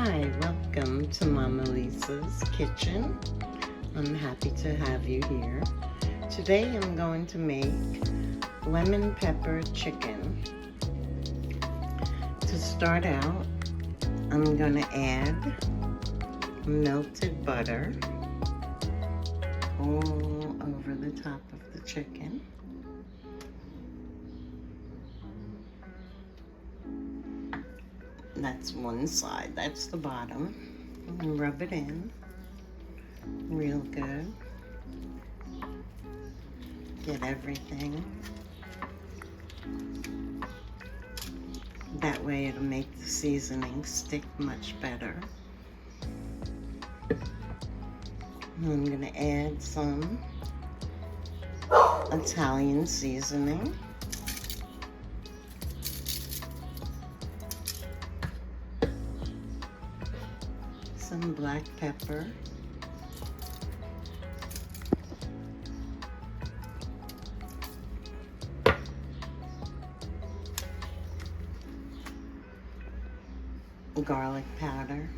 Hi, welcome to Mama Lisa's kitchen. I'm happy to have you here. Today I'm going to make lemon pepper chicken. To start out, I'm going to add melted butter all over the top of the chicken. That's one side, that's the bottom. And rub it in real good. Get everything. That way it'll make the seasoning stick much better. I'm gonna add some Italian seasoning. Some black pepper. Garlic powder.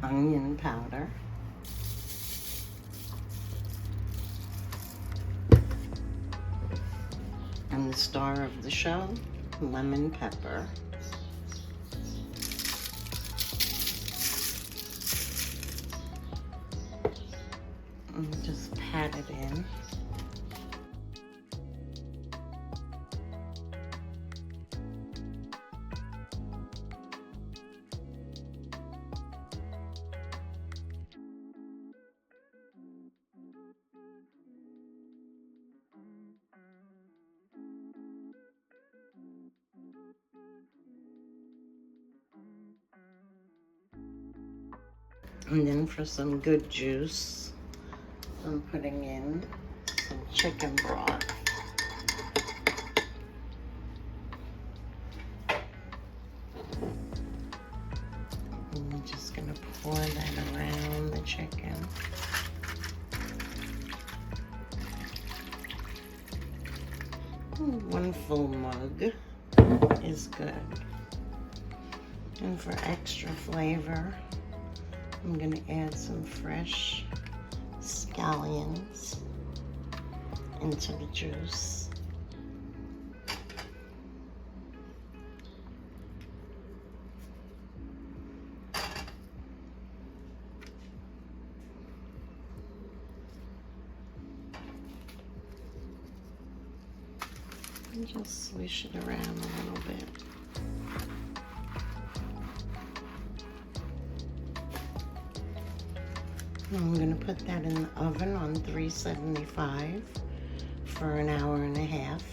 Onion powder. And the star of the show, lemon pepper. And just pat it in. And then for some good juice, I'm putting in some chicken broth. I'm just gonna pour that around the chicken. One full mug is good. And for extra flavor, I'm gonna add some fresh scallions into the juice. And just swish it around a little bit. I'm gonna put that in the oven on 375 for an hour and a half.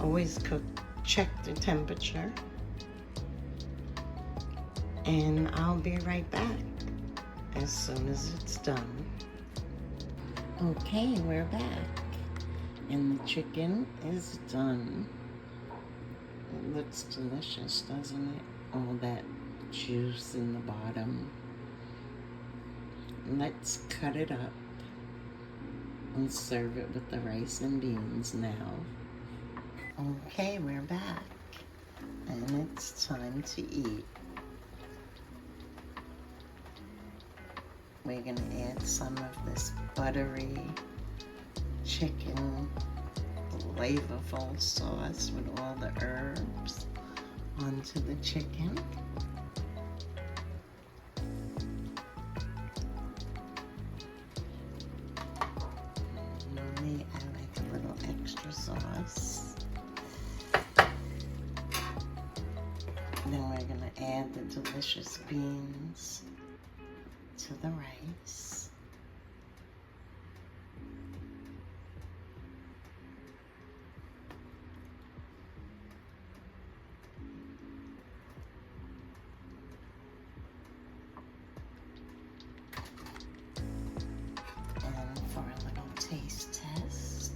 Always check the temperature. And I'll be right back as soon as it's done. Okay, we're back. And the chicken is done. It looks delicious, doesn't it? All that juice in the bottom. Let's cut it up and serve it with the rice and beans now. Okay, we're back. And it's time to eat. We're gonna add some of this buttery chicken flavorful sauce with all the herbs onto the chicken. Normally I like a little extra sauce. Then we're gonna add the delicious beans to the rice. For a little taste test,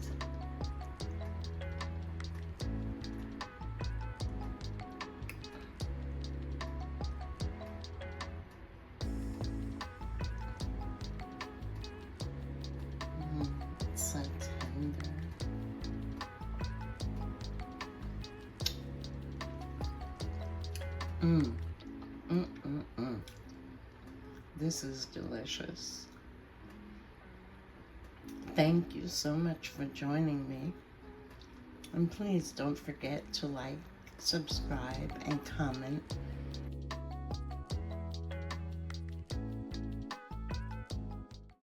Mm, mm, mm, mm. This is delicious. Thank you so much for joining me. And please don't forget to like, subscribe, and comment